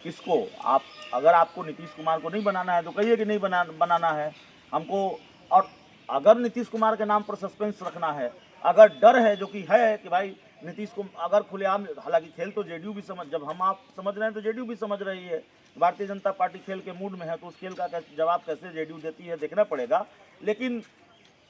किसको आप, अगर आपको नीतीश कुमार को नहीं बनाना है तो कहिए कि नहीं बनाना है हमको। और अगर नीतीश कुमार के नाम पर सस्पेंस रखना है, अगर डर है जो कि है कि भाई नीतीश को अगर खुलेआम, हालांकि खेल तो जेडीयू भी समझ, जब हम आप समझ रहे हैं तो जेडीयू भी समझ रही है। भारतीय जनता पार्टी खेल के मूड में है तो उस खेल का जवाब कैसे जेडीयू देती है देखना पड़ेगा। लेकिन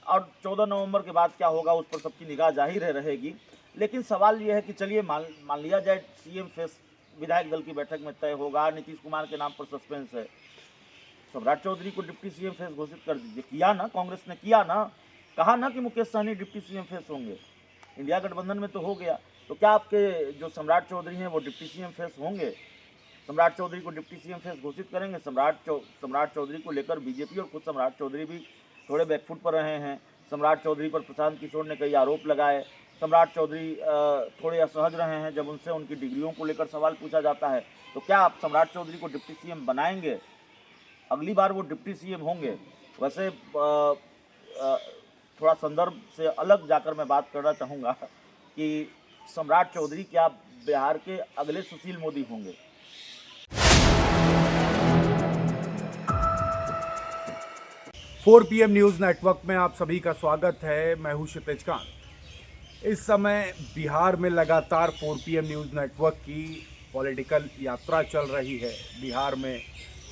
और 14 नवंबर के बाद क्या होगा उस पर सबकी निगाह जाहिर रहेगी। लेकिन सवाल ये है कि चलिए मान लिया जाए सीएम फेस विधायक दल की बैठक में तय होगा, नीतीश कुमार के नाम पर सस्पेंस है, सम्राट चौधरी को डिप्टी सीएम फेस घोषित कर दीजिए। किया ना, कांग्रेस ने किया ना, कहा ना कि Mukesh Sahni deputy CM face होंगे। इंडिया गठबंधन में तो हो गया, तो क्या आपके जो सम्राट चौधरी हैं वो डिप्टी सीएम फेस होंगे? सम्राट चौधरी को डिप्टी सीएम फेस घोषित करेंगे। सम्राट चौधरी को लेकर बीजेपी और खुद सम्राट चौधरी भी थोड़े बैकफुट पर रहे हैं। सम्राट चौधरी पर प्रशांत किशोर ने कई आरोप लगाए। सम्राट चौधरी थोड़े असहज रहे हैं जब उनसे उनकी डिग्रियों को लेकर सवाल पूछा जाता है। तो क्या आप सम्राट चौधरी को डिप्टी सीएम बनाएंगे? अगली बार वो डिप्टी सीएम होंगे। वैसे थोड़ा संदर्भ से अलग जाकर मैं बात करना चाहूँगा कि सम्राट चौधरी क्या बिहार के अगले सुशील मोदी होंगे? 4 PM न्यूज़ नेटवर्क में आप सभी का स्वागत है। मैं हूं क्षितिज कांत। इस समय बिहार में लगातार 4 PM न्यूज़ नेटवर्क की पॉलिटिकल यात्रा चल रही है। बिहार में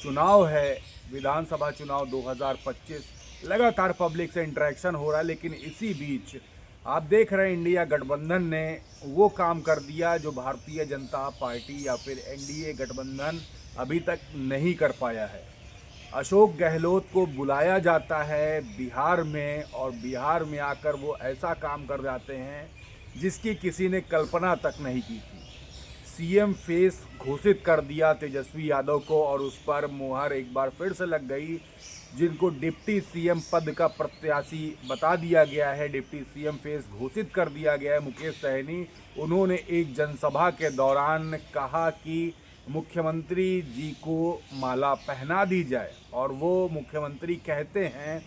चुनाव है, विधानसभा चुनाव 2025, लगातार पब्लिक से इंटरेक्शन हो रहा है। लेकिन इसी बीच आप देख रहे हैं इंडिया गठबंधन ने वो काम कर दिया जो भारतीय जनता पार्टी या फिर एनडीए गठबंधन अभी तक नहीं कर पाया है। अशोक गहलोत को बुलाया जाता है बिहार में और बिहार में आकर वो ऐसा काम कर जाते हैं जिसकी किसी ने कल्पना तक नहीं की थी। सीएम फेस घोषित कर दिया तेजस्वी यादव को और उस पर मुहर एक बार फिर से लग गई। जिनको डिप्टी सीएम पद का प्रत्याशी बता दिया गया है, डिप्टी सीएम फेस घोषित कर दिया गया है मुकेश सहनी। उन्होंने एक जनसभा के दौरान कहा कि मुख्यमंत्री जी को माला पहना दी जाए और वो मुख्यमंत्री कहते हैं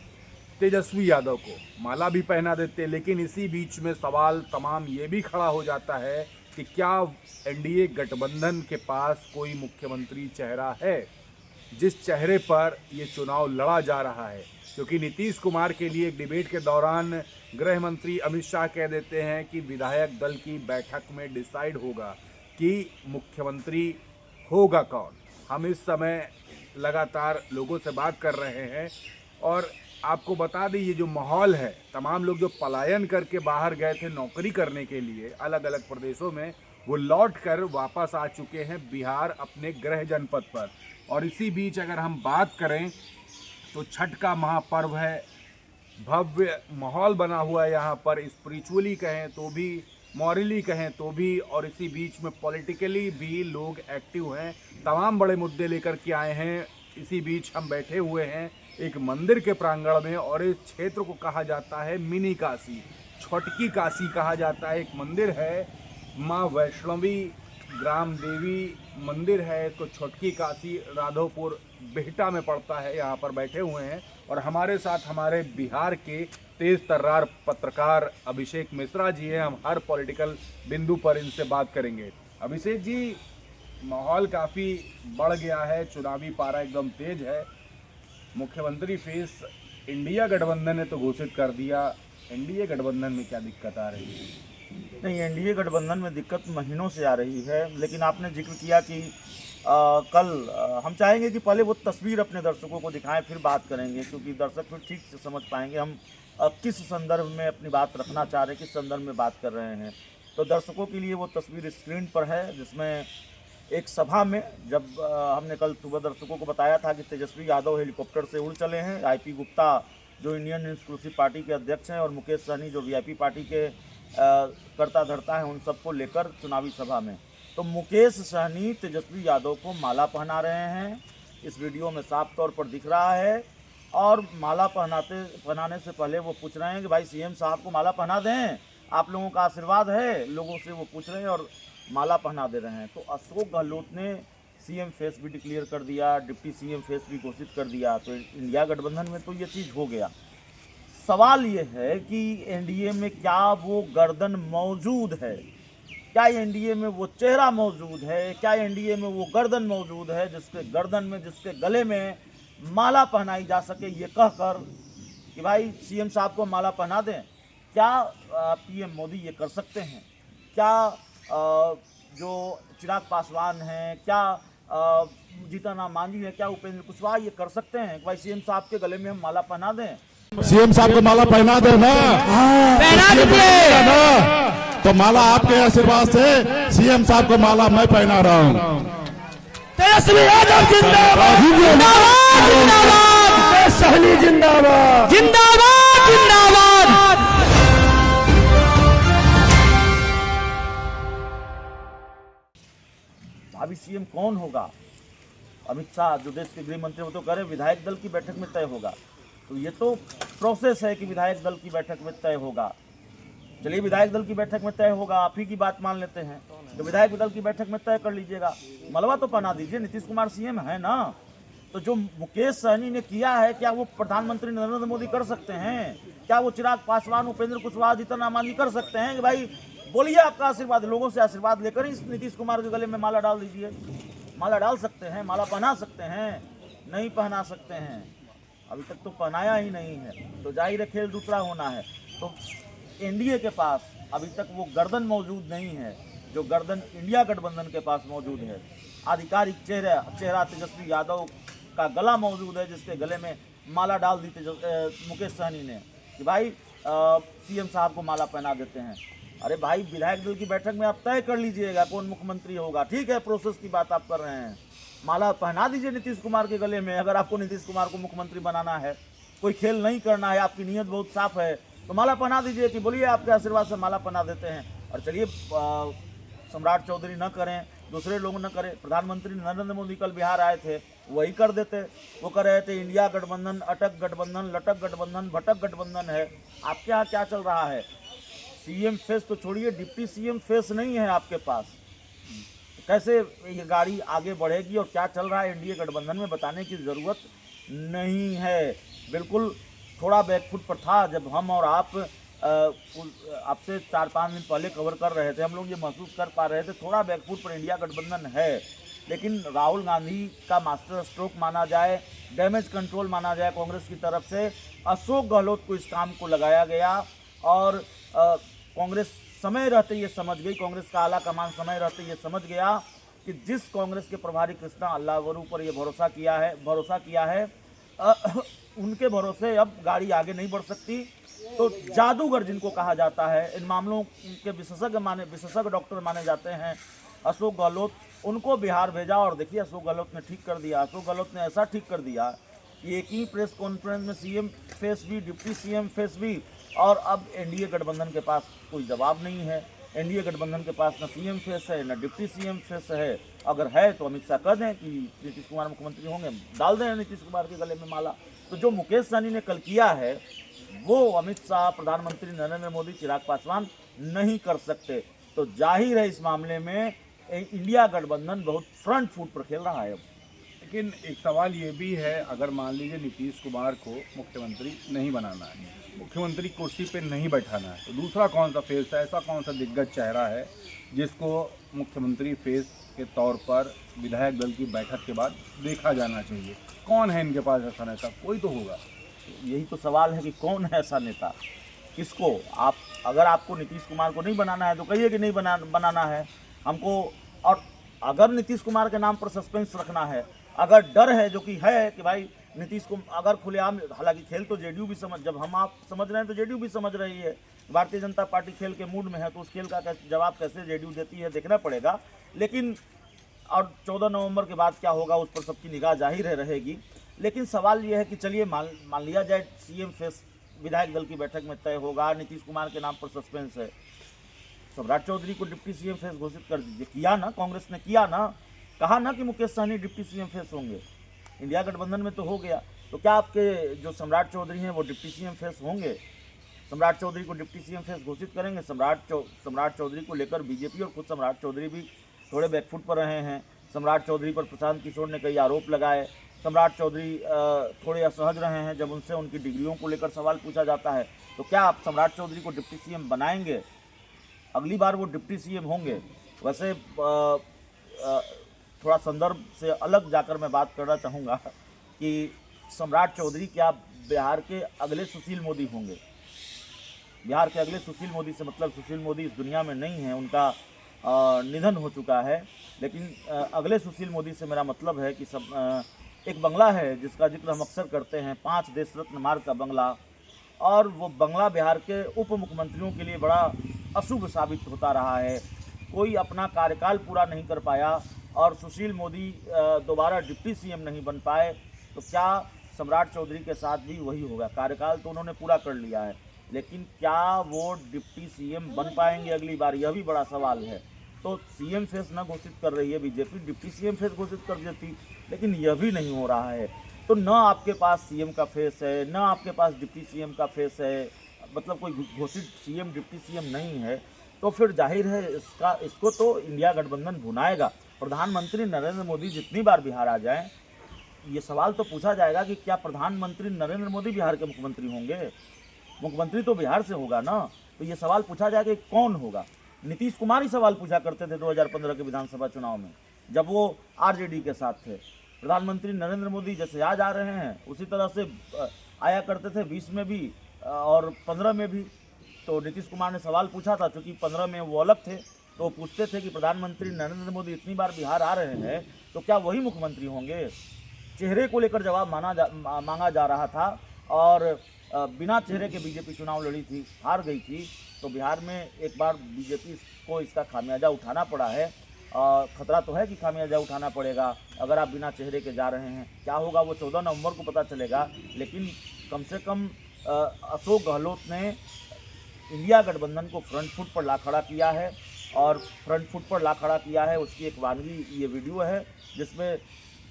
तेजस्वी यादव को माला भी पहना देते। लेकिन इसी बीच में सवाल तमाम ये भी खड़ा हो जाता है कि क्या एनडीए गठबंधन के पास कोई मुख्यमंत्री चेहरा है जिस चेहरे पर ये चुनाव लड़ा जा रहा है। क्योंकि नीतीश कुमार के लिए एक डिबेट के दौरान गृह मंत्री अमित शाह कह देते हैं कि विधायक दल की बैठक में डिसाइड होगा कि मुख्यमंत्री होगा कौन। हम इस समय लगातार लोगों से बात कर रहे हैं और आपको बता दें ये जो माहौल है, तमाम लोग जो पलायन करके बाहर गए थे नौकरी करने के लिए अलग अलग प्रदेशों में, वो लौट कर वापस आ चुके हैं बिहार अपने गृह जनपद पर। और इसी बीच अगर हम बात करें तो छठ का महापर्व है, भव्य माहौल बना हुआ है यहाँ पर। स्पिरिचुअली कहें तो भी, मॉरली कहें तो भी, और इसी बीच में पॉलिटिकली भी लोग एक्टिव हैं। तमाम बड़े मुद्दे लेकर के आए हैं। इसी बीच हम बैठे हुए हैं एक मंदिर के प्रांगण में और इस क्षेत्र को कहा जाता है मिनी काशी, छोटकी काशी कहा जाता है। एक मंदिर है, माँ वैष्णवी ग्राम देवी मंदिर है, इसको छोटकी काशी राघोपुर बिहटा में पड़ता है। यहाँ पर बैठे हुए हैं और हमारे साथ हमारे बिहार के तेज तर्रार पत्रकार अभिषेक मिश्रा जी हैं। हम हर पॉलिटिकल बिंदु पर इनसे बात करेंगे। अभिषेक जी, माहौल काफ़ी बढ़ गया है, चुनावी पारा एकदम तेज है। मुख्यमंत्री फेस इंडिया गठबंधन ने तो घोषित कर दिया, एनडीए गठबंधन में क्या दिक्कत आ रही है? नहीं, एनडीए गठबंधन में दिक्कत महीनों से आ रही है। लेकिन आपने जिक्र किया कि कल हम चाहेंगे कि पहले वो तस्वीर अपने दर्शकों को दिखाएं, फिर बात करेंगे, क्योंकि दर्शक फिर ठीक से समझ पाएंगे हम किस संदर्भ में अपनी बात रखना चाह रहे हैं, किस संदर्भ में बात कर रहे हैं। तो दर्शकों के लिए वो तस्वीर स्क्रीन पर है जिसमें एक सभा में, जब हमने कल सुबह दर्शकों को बताया था कि तेजस्वी यादव हेलीकॉप्टर से उड़ चले हैं, आईपी गुप्ता जो इंडियन इंक्लूसिव पार्टी के अध्यक्ष हैं और मुकेश सहनी जो वीआईपी पार्टी के करता धरता है, उन सबको लेकर चुनावी सभा में। तो मुकेश सहनी तेजस्वी यादव को माला पहना रहे हैं, इस वीडियो में साफ तौर पर दिख रहा है। और माला पहनाने से पहले वो पूछ रहे हैं कि भाई सीएम साहब को माला पहना दें, आप लोगों का आशीर्वाद है, लोगों से वो पूछ रहे हैं और माला पहना दे रहे हैं। तो अशोक गहलोत ने सीएम फेस भी डिक्लेयर कर दिया, डिप्टी सीएम फेस भी घोषित कर दिया। तो इंडिया गठबंधन में तो ये चीज़ हो गया। सवाल ये है कि एनडीए में क्या वो गर्दन मौजूद है क्या एनडीए में वो चेहरा मौजूद है, क्या एनडीए में वो गर्दन मौजूद है जिसके गर्दन में, जिसके गले में माला पहनाई जा सके, ये कहकर कि भाई सीएम साहब को माला पहना दें। क्या पीएम मोदी ये कर सकते हैं? क्या जो चिराग पासवान हैं, क्या जीतन राम मांझी है, क्या उपेंद्र कुशवाहा ये कर सकते हैं कि भाई सीएम साहब के गले में हम माला पहना दें? सीएम साहब को माला पहना दे ना, पहना दीजिए ना, तो माला आपके आशीर्वाद से सीएम साहब को माला मैं पहना रहा हूँ। तेजस्वी यादव जिंदाबाद, जिंदाबाद, जिंदाबाद, सहनी जिंदाबाद, जिंदाबाद, जिंदाबाद। भावी सीएम कौन होगा? अमित शाह जो देश के गृह मंत्री, वो तो कह रहे विधायक दल की बैठक में तय होगा। तो ये तो प्रोसेस है कि विधायक दल की बैठक में तय होगा। चलिए विधायक दल की बैठक में तय होगा, आप ही की बात मान लेते हैं, तो विधायक दल की बैठक में तय कर लीजिएगा। मलबा तो पहना दीजिए, नीतीश कुमार सीएम है ना। तो जो मुकेश सहनी ने किया है, क्या वो प्रधानमंत्री नरेंद्र मोदी कर सकते हैं? क्या वो चिराग पासवान, उपेंद्र कुशवाहा, जीतन राम मांझी कर सकते हैं कि भाई बोलिए आपका आशीर्वाद, लोगों से आशीर्वाद लेकर इस नीतीश कुमार के गले में माला डाल दीजिए? माला डाल सकते हैं, माला पहना सकते हैं? नहीं पहना सकते हैं। अभी तक तो पहनाया ही नहीं है, तो जाहिर है खेल दूसरा होना है। तो एनडीए के पास अभी तक वो गर्दन मौजूद नहीं है जो गर्दन इंडिया गठबंधन के पास मौजूद है। आधिकारिक चेहरा तेजस्वी यादव का गला मौजूद है, जिसके गले में माला डाल दी मुकेश सहनी ने कि भाई सीएम साहब को माला पहना देते हैं। अरे भाई विधायक दल की बैठक में आप तय कर लीजिएगा कौन मुख्यमंत्री होगा। ठीक है, प्रोसेस की बात आप कर रहे हैं, माला पहना दीजिए नीतीश कुमार के गले में। अगर आपको नीतीश कुमार को मुख्यमंत्री बनाना है, कोई खेल नहीं करना है, आपकी नीयत बहुत साफ है, तो माला पहना दीजिए कि बोलिए आपके आशीर्वाद से माला पहना देते हैं। और चलिए सम्राट चौधरी न करें, दूसरे लोग न करें। प्रधानमंत्री नरेंद्र मोदी कल बिहार आए थे, वही कर देते। वो कर रहे थे इंडिया गठबंधन, अटक गठबंधन, लटक गठबंधन, भटक गठबंधन है। आपके यहाँ क्या चल रहा है? सीएम फेस तो छोड़िए, डिप्टी सीएम फेस नहीं है आपके पास। कैसे ये गाड़ी आगे बढ़ेगी और क्या चल रहा है एनडीए गठबंधन में बताने की ज़रूरत नहीं है। बिल्कुल थोड़ा बैकफुट पर था जब हम और आप आपसे 4-5 दिन पहले कवर कर रहे थे, हम लोग ये महसूस कर पा रहे थे थोड़ा बैकफुट पर इंडिया गठबंधन है। लेकिन राहुल गांधी का मास्टर स्ट्रोक माना जाए, डैमेज कंट्रोल माना जाए कांग्रेस की तरफ से, अशोक गहलोत को इस काम को लगाया गया। और कांग्रेस समय रहते ये समझ गई, कांग्रेस का आला कमान समय रहते ये समझ गया कि जिस कांग्रेस के प्रभारी कृष्णा अल्लावरू पर ये भरोसा किया है उनके भरोसे अब गाड़ी आगे नहीं बढ़ सकती। तो जादूगर जिनको कहा जाता है, इन मामलों के विशेषज्ञ डॉक्टर माने जाते हैं अशोक गहलोत, उनको बिहार भेजा। और देखिए अशोक गहलोत ने ठीक कर दिया। अशोक गहलोत ने ऐसा ठीक कर दिया कि एक ही प्रेस कॉन्फ्रेंस में सीएम फेस भी, डिप्टी सीएम फेस भी, और अब एनडीए गठबंधन के पास कोई जवाब नहीं है। एनडीए गठबंधन के पास न सीएम फेस है न डिप्टी सीएम फेस है। अगर है तो अमित शाह कह दें कि नीतीश कुमार मुख्यमंत्री होंगे, डाल दें नीतीश कुमार के गले में माला। तो जो मुकेश सहनी ने कल किया है वो अमित शाह, प्रधानमंत्री नरेंद्र मोदी, चिराग पासवान नहीं कर सकते। तो जाहिर है इस मामले में इंडिया गठबंधन बहुत फ्रंट फुट पर खेल रहा है। लेकिन एक सवाल ये भी है, अगर मान लीजिए नीतीश कुमार को मुख्यमंत्री नहीं बनाना है, मुख्यमंत्री कुर्सी पे नहीं बैठाना है, तो दूसरा कौन सा फेस है, ऐसा कौन सा दिग्गज चेहरा है जिसको मुख्यमंत्री फेस के तौर पर विधायक दल की बैठक के बाद देखा जाना चाहिए? कौन है इनके पास ऐसा नेता? कोई तो होगा। यही तो सवाल है कि कौन है ऐसा नेता, किसको आप, अगर आपको नीतीश कुमार को नहीं बनाना है तो कहिए कि नहीं बनाना है हमको। और अगर नीतीश कुमार के नाम पर सस्पेंस रखना है, अगर डर है, जो कि है कि भाई नीतीश को अगर खुलेआम, हालांकि खेल तो जेडीयू भी जब हम आप समझ रहे हैं तो जेडीयू भी समझ रही है, भारतीय जनता पार्टी खेल के मूड में है, तो उस खेल का जवाब कैसे जेडीयू देती है देखना पड़ेगा। लेकिन और 14 नवंबर के बाद क्या होगा उस पर सबकी निगाह जाहिर रहेगी। लेकिन सवाल ये है कि चलिए मान लिया जाए सीएम फेस विधायक दल की बैठक में तय होगा, नीतीश कुमार के नाम पर सस्पेंस है, सम्राट चौधरी को डिप्टी सीएम फेस घोषित कर दीजिए। किया ना, कांग्रेस ने किया ना, कहा ना कि Mukesh Sahni deputy CM face होंगे। इंडिया गठबंधन में तो हो गया, तो क्या आपके जो सम्राट चौधरी हैं वो डिप्टी सीएम फेस होंगे? सम्राट चौधरी को डिप्टी सीएम फेस घोषित करेंगे। सम्राट चौधरी को लेकर बीजेपी और खुद सम्राट चौधरी भी थोड़े बैकफुट पर रहे हैं। सम्राट चौधरी पर प्रशांत किशोर ने कई आरोप लगाए। सम्राट चौधरी थोड़े असहज रहे हैं जब उनसे उनकी डिग्रियों को लेकर सवाल पूछा जाता है। तो क्या आप सम्राट चौधरी को डिप्टी सीएम बनाएंगे? अगली बार वो डिप्टी सीएम होंगे। वैसे थोड़ा संदर्भ से अलग जाकर मैं बात करना चाहूँगा कि सम्राट चौधरी क्या बिहार के अगले सुशील मोदी होंगे। बिहार के अगले सुशील मोदी से मतलब सुशील मोदी इस दुनिया में नहीं है, उनका निधन हो चुका है, लेकिन अगले सुशील मोदी से मेरा मतलब है कि एक बंगला है जिसका जिक्र हम अक्सर करते हैं, 5 देश रत्न मार्ग का बंगला, और वो बंगला बिहार के उप मुख्यमंत्रियों के लिए बड़ा अशुभ साबित होता रहा है। कोई अपना कार्यकाल पूरा नहीं कर पाया और सुशील मोदी दोबारा डिप्टी सीएम नहीं बन पाए, तो क्या सम्राट चौधरी के साथ भी वही होगा? कार्यकाल तो उन्होंने पूरा कर लिया है, लेकिन क्या वो डिप्टी सीएम बन पाएंगे अगली बार? यह भी बड़ा सवाल है। तो सीएम फेस न घोषित कर रही है बीजेपी, डिप्टी सीएम फेस घोषित कर देती, लेकिन यह भी नहीं हो रहा है। तो न आपके पास सीएम का फेस है, न आपके पास डिप्टी सीएम का फेस है, मतलब कोई घोषित सीएम डिप्टी सीएम नहीं है, तो फिर जाहिर है इसको तो इंडिया गठबंधन भुनाएगा। प्रधानमंत्री नरेंद्र मोदी जितनी बार बिहार आ जाएं, ये सवाल तो पूछा जाएगा कि क्या प्रधानमंत्री नरेंद्र मोदी बिहार के मुख्यमंत्री होंगे? मुख्यमंत्री तो बिहार से होगा ना। तो ये सवाल पूछा जाएगा कि कौन होगा। नीतीश कुमार ही सवाल पूछा करते थे 2015 के विधानसभा चुनाव में, जब वो आरजेडी के साथ थे। प्रधानमंत्री नरेंद्र मोदी जैसे आज आ रहे हैं उसी तरह से आया करते थे 20 में भी और 15 में भी। तो नीतीश कुमार ने सवाल पूछा था, चूँकि 15 में वो अलग थे, तो पूछते थे कि प्रधानमंत्री नरेंद्र मोदी इतनी बार बिहार आ रहे हैं तो क्या वही मुख्यमंत्री होंगे? चेहरे को लेकर जवाब मांगा जा रहा था और बिना चेहरे के बीजेपी चुनाव लड़ी थी, हार गई थी। तो बिहार में एक बार बीजेपी को इसका खामियाजा उठाना पड़ा है। खतरा तो है कि खामियाजा उठाना पड़ेगा अगर आप बिना चेहरे के जा रहे हैं। क्या होगा वो 14 नवंबर को पता चलेगा, लेकिन कम से कम अशोक गहलोत ने इंडिया गठबंधन को फ्रंट फुट पर ला खड़ा किया है, और फ्रंट फुट पर ला खड़ा किया है उसकी एक वानगी ये वीडियो है जिसमें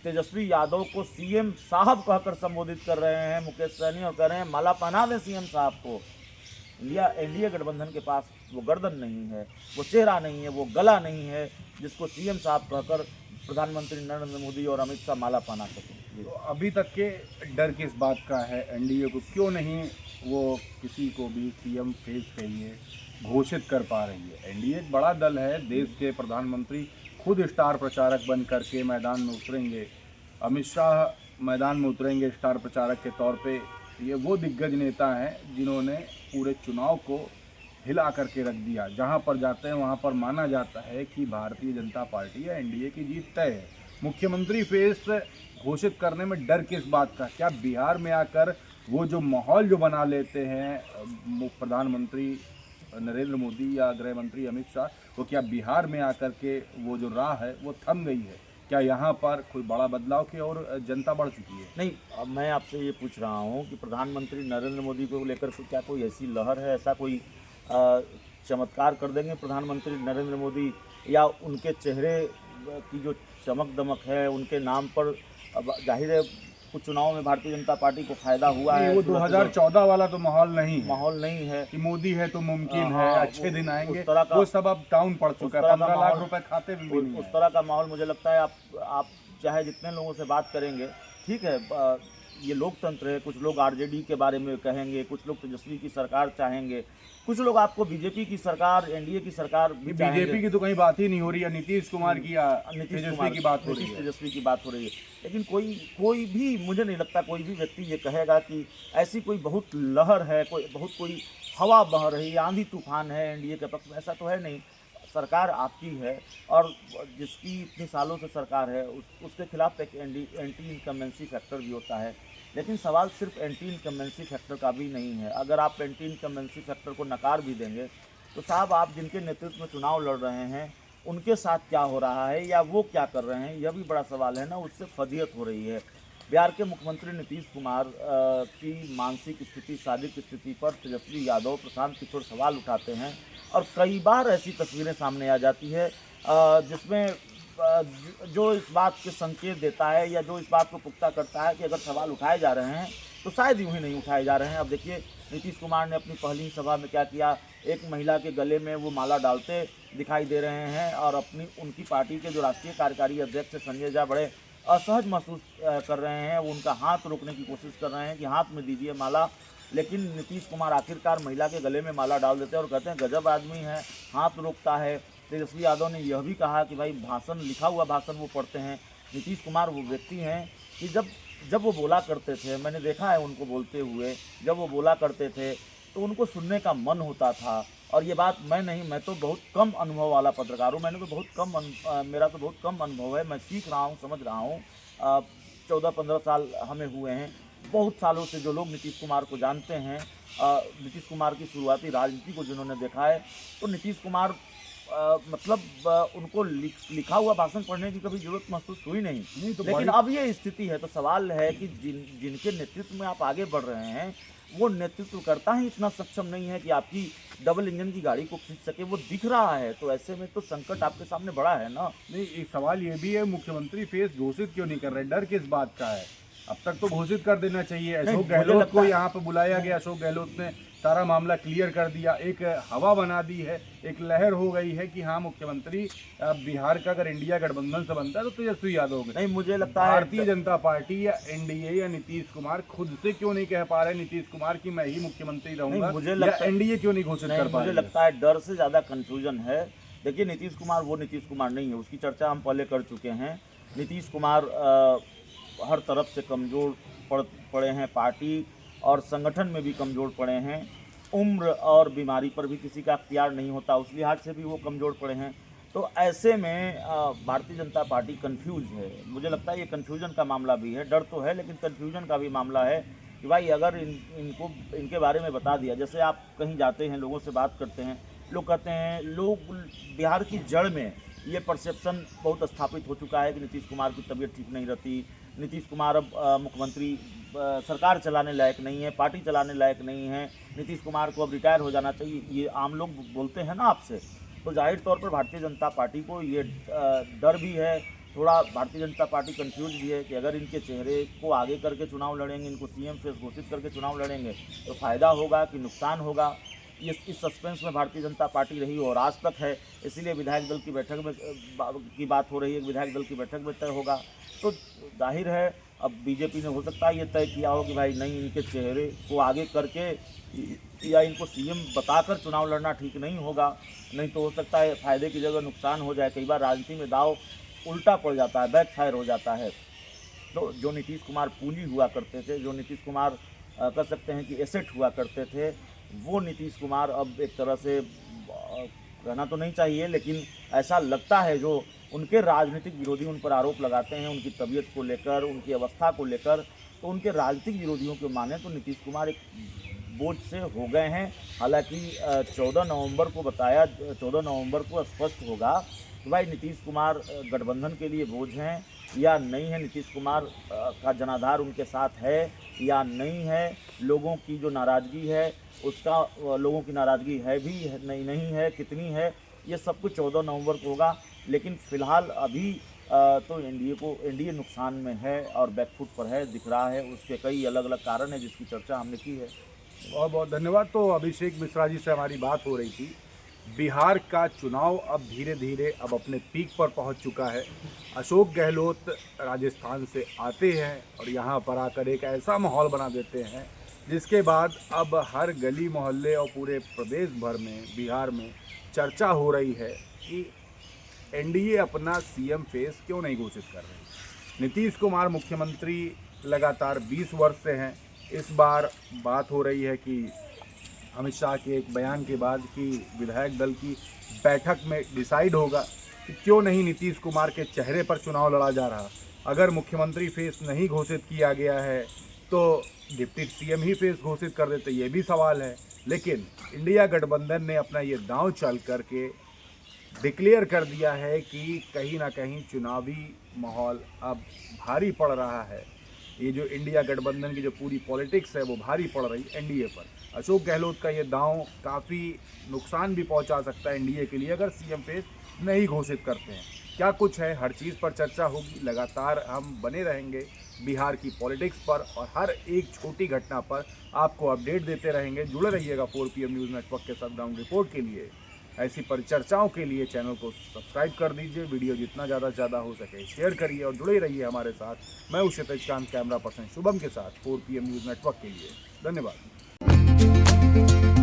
तेजस्वी यादव को सीएम साहब कहकर संबोधित कर रहे हैं मुकेश सहनी, और कह रहे हैं माला पहना दें सीएम साहब को। एनडीए गठबंधन के पास वो गर्दन नहीं है, वो चेहरा नहीं है, वो गला नहीं है जिसको सीएम साहब कहकर प्रधानमंत्री नरेंद्र मोदी और अमित शाह माला पहना सकें। तो अभी तक के डर किस बात का है? एनडीए को क्यों नहीं वो किसी को भी सीएम फेस कहिए घोषित कर पा रही है? एनडीए एक बड़ा दल है, देश के प्रधानमंत्री खुद स्टार प्रचारक बन करके मैदान में उतरेंगे, अमित शाह मैदान में उतरेंगे स्टार प्रचारक के तौर पे। ये वो दिग्गज नेता हैं जिन्होंने पूरे चुनाव को हिला करके रख दिया। जहां पर जाते हैं वहां पर माना जाता है कि भारतीय जनता पार्टी या एनडीए की जीत तय है। मुख्यमंत्री फेस घोषित करने में डर किस बात का? क्या बिहार में आकर वो जो माहौल जो बना लेते हैं प्रधानमंत्री नरेंद्र मोदी या गृह मंत्री अमित शाह, वो क्या बिहार में आकर के वो जो राह है वो थम गई है? क्या यहाँ पर कोई बड़ा बदलाव की और जनता बढ़ चुकी है? नहीं, अब मैं आपसे ये पूछ रहा हूँ कि प्रधानमंत्री नरेंद्र मोदी को लेकर क्या कोई ऐसी लहर है, ऐसा कोई चमत्कार कर देंगे प्रधानमंत्री नरेंद्र मोदी, या उनके चेहरे की जो चमक दमक है उनके नाम पर जाहिर है कुछ चुनाव में भारतीय जनता पार्टी को फायदा हुआ है। वो 2014 वाला तो माहौल नहीं है कि मोदी है तो मुमकिन है अच्छे दिन आएंगे, वो सब अब डाउन पड़ चुका है। 15 लाख रुपए खाते में भी नहीं उस तरह का माहौल मुझे लगता है। आप चाहे जितने लोगों से बात करेंगे, ठीक है, ये लोकतंत्र है, कुछ लोग आरजेडी के बारे में कहेंगे, कुछ लोग तेजस्वी की सरकार चाहेंगे, कुछ लोग आपको बीजेपी की सरकार, एनडीए की सरकार भी चाहेंगे। बीजेपी की तो कहीं बात ही नहीं हो रही है, नीतीश कुमार की या तेजस्वी की बात हो रही है, तेजस्वी की बात हो रही है। लेकिन कोई भी, मुझे नहीं लगता कोई भी व्यक्ति ये कहेगा कि ऐसी कोई बहुत लहर है, कोई हवा बह रही है, आंधी तूफान है एनडीए के पक्ष में, ऐसा तो है नहीं। सरकार आपकी है और जिसकी इतनी सालों से सरकार है उसके खिलाफ एक एंटी इनकम्बेंसी फैक्टर भी होता है। लेकिन सवाल सिर्फ एंटी इनकम्बेंसी फैक्टर का भी नहीं है। अगर आप एंटी इनकम्बेंसी फैक्टर को नकार भी देंगे तो साहब आप जिनके नेतृत्व में चुनाव लड़ रहे हैं उनके साथ क्या हो रहा है या वो क्या कर रहे हैं, यह भी बड़ा सवाल है ना। उससे फजीयत हो रही है। बिहार के मुख्यमंत्री नीतीश कुमार की मानसिक स्थिति, शारीरिक स्थिति पर तेजस्वी यादव, प्रशांत किशोर सवाल उठाते हैं और कई बार ऐसी तस्वीरें सामने आ जाती है जिसमें जो इस बात के संकेत देता है या जो इस बात को पुख्ता करता है कि अगर सवाल उठाए जा रहे हैं तो शायद यूँ ही नहीं उठाए जा रहे हैं। अब देखिए नीतीश कुमार ने अपनी पहली सभा में क्या किया, एक महिला के गले में वो माला डालते दिखाई दे रहे हैं और उनकी पार्टी के जो राष्ट्रीय कार्यकारी अध्यक्ष संजय झा बड़े असहज महसूस कर रहे हैं। वो उनका हाथ रोकने की कोशिश कर रहे हैं कि हाथ में दीजिए माला, लेकिन नीतीश कुमार आखिरकार महिला के गले में माला डाल देते हैं और कहते हैं गजब आदमी है, हाथ रोकता है। तेजस्वी यादव ने यह भी कहा कि भाई भाषण, लिखा हुआ भाषण वो पढ़ते हैं। नीतीश कुमार वो व्यक्ति हैं कि जब वो बोला करते थे, मैंने देखा है उनको बोलते हुए, जब वो बोला करते थे तो उनको सुनने का मन होता था। और ये बात मैं नहीं, मैं तो बहुत कम अनुभव वाला पत्रकार हूँ, मेरा तो बहुत कम अनुभव है, मैं सीख रहा हूँ, समझ रहा हूँ। 14-15 साल हमें हुए हैं। बहुत सालों से जो लोग नीतीश कुमार को जानते हैं, नीतीश कुमार की शुरुआती राजनीति को जिन्होंने देखा है, तो नीतीश कुमार उनको लिखा हुआ भाषण पढ़ने की कभी जरूरत महसूस हुई नहीं तो लेकिन अब ये स्थिति है। तो सवाल है कि जिनके नेतृत्व में आप आगे बढ़ रहे हैं, वो नेतृत्व करता ही इतना सक्षम नहीं है कि आपकी डबल इंजन की गाड़ी को खींच सके, वो दिख रहा है। तो ऐसे में तो संकट आपके सामने बड़ा है ना। नहीं, एक सवाल ये भी है, मुख्यमंत्री फेस घोषित क्यों नहीं कर रहे? डर किस बात का है? अब तक तो घोषित कर देना चाहिए। अशोक गहलोत को यहाँ पे बुलाया गया, अशोक गहलोत ने सारा मामला क्लियर कर दिया, एक हवा बना दी है, एक लहर हो गई है कि हाँ मुख्यमंत्री बिहार का अगर इंडिया गठबंधन से बनता है तो तेजस्वी यादव होंगे। नहीं, मुझे लगता है भारतीय जनता पार्टी या एनडीए या नीतीश कुमार खुद से क्यों नहीं कह पा रहे नीतीश कुमार की मैं ही मुख्यमंत्री रहूंगा? मुझे लगता है एनडीए क्यों नहीं घोषित कर पा रहे? मुझे लगता है डर से ज़्यादा कंफ्यूजन है। देखिए, नीतीश कुमार वो नीतीश कुमार नहीं है, उसकी चर्चा हम पहले कर चुके हैं। नीतीश कुमार हर तरफ से कमज़ोर पड़े हैं, पार्टी और संगठन में भी कमज़ोर पड़े हैं। उम्र और बीमारी पर भी किसी का अख्तियार नहीं होता, उस लिहाज से भी वो कमज़ोर पड़े हैं। तो ऐसे में भारतीय जनता पार्टी कंफ्यूज है। मुझे लगता है ये कन्फ्यूजन का मामला भी है, डर तो है लेकिन कन्फ्यूजन का भी मामला है कि भाई अगर इनको इनके बारे में बता दिया, जैसे आप कहीं जाते हैं, लोगों से बात करते हैं, लोग कहते हैं, लोग बिहार की जड़ में ये परसेप्शन बहुत स्थापित हो चुका है कि नीतीश कुमार की तबीयत ठीक नहीं रहती, नीतीश कुमार अब मुख्यमंत्री सरकार चलाने लायक नहीं है, पार्टी चलाने लायक नहीं है, नीतीश कुमार को अब रिटायर हो जाना चाहिए, ये आम लोग बोलते हैं ना आपसे। तो जाहिर तौर पर भारतीय जनता पार्टी को ये डर भी है, थोड़ा भारतीय जनता पार्टी कंफ्यूज भी है कि अगर इनके चेहरे को आगे करके चुनाव लड़ेंगे, इनको सीएम फेस घोषित करके चुनाव लड़ेंगे तो फ़ायदा होगा कि नुकसान होगा। इस सस्पेंस में भारतीय जनता पार्टी रही और आज तक है, इसीलिए विधायक दल की बैठक में की बात हो रही है, विधायक दल की बैठक में तय होगा। तो जाहिर है अब बीजेपी ने हो सकता है ये तय किया हो कि भाई नहीं, इनके चेहरे को आगे करके या इनको सीएम बताकर चुनाव लड़ना ठीक नहीं होगा, नहीं तो हो सकता है फ़ायदे की जगह नुकसान हो जाए। कई बार राजनीति में दाव उल्टा पड़ जाता है, बैकफायर हो जाता है। तो जो नीतीश कुमार पूंजी हुआ करते थे, जो नीतीश कुमार कह सकते हैं कि एसेट हुआ करते थे, वो नीतीश कुमार अब एक तरह से कहना तो नहीं चाहिए लेकिन ऐसा लगता है, जो उनके राजनीतिक विरोधी उन पर आरोप लगाते हैं उनकी तबीयत को लेकर, उनकी अवस्था को लेकर, तो उनके राजनीतिक विरोधियों के माने तो नीतीश कुमार एक बोझ से हो गए हैं। हालांकि 14 नवंबर को स्पष्ट होगा कि भाई नीतीश कुमार गठबंधन के लिए बोझ हैं या नहीं है, नीतीश कुमार का जनाधार उनके साथ है या नहीं है, लोगों की जो नाराज़गी है उसका, लोगों की नाराज़गी है भी नहीं है, कितनी है, ये सब कुछ 14 नवंबर को होगा। लेकिन फ़िलहाल अभी तो एनडीए नुकसान में है और बैकफुट पर है, दिख रहा है। उसके कई अलग अलग कारण हैं जिसकी चर्चा हमने की है। बहुत बहुत धन्यवाद। तो अभिषेक मिश्रा जी से हमारी बात हो रही थी। बिहार का चुनाव अब धीरे धीरे अब अपने पीक पर पहुंच चुका है। अशोक गहलोत राजस्थान से आते हैं और यहाँ पर आकर एक ऐसा माहौल बना देते हैं जिसके बाद अब हर गली मोहल्ले और पूरे प्रदेश भर में, बिहार में चर्चा हो रही है कि एनडीए अपना सीएम फेस क्यों नहीं घोषित कर रही। नीतीश कुमार मुख्यमंत्री लगातार 20 वर्ष से हैं। इस बार बात हो रही है कि अमित शाह के एक बयान के बाद कि विधायक दल की बैठक में डिसाइड होगा कि क्यों नहीं नीतीश कुमार के चेहरे पर चुनाव लड़ा जा रहा। अगर मुख्यमंत्री फेस नहीं घोषित किया गया है तो डिप्टी सीएम ही फेस घोषित कर देते, ये भी सवाल है। लेकिन इंडिया गठबंधन ने अपना ये दांव चल करके डिक्लेयर कर दिया है कि कहीं ना कहीं चुनावी माहौल अब भारी पड़ रहा है। ये जो इंडिया गठबंधन की जो पूरी पॉलिटिक्स है वो भारी पड़ रही एनडीए पर। अशोक गहलोत का ये दांव काफ़ी नुकसान भी पहुंचा सकता है एनडीए के लिए अगर सीएम फेस नहीं घोषित करते हैं। क्या कुछ है, हर चीज़ पर चर्चा होगी। लगातार हम बने रहेंगे बिहार की पॉलिटिक्स पर और हर एक छोटी घटना पर आपको अपडेट देते रहेंगे। जुड़े रहिएगा 4PM न्यूज़ नेटवर्क के साथ ग्राउंड रिपोर्ट के लिए। ऐसी परिचर्चाओं के लिए चैनल को सब्सक्राइब कर दीजिए, वीडियो जितना ज़्यादा से ज़्यादा हो सके शेयर करिए और जुड़े रहिए हमारे साथ। मैं हूं क्षितिज कांत, कैमरा पर्सन शुभम के साथ 4PM न्यूज़ नेटवर्क के लिए। धन्यवाद। है।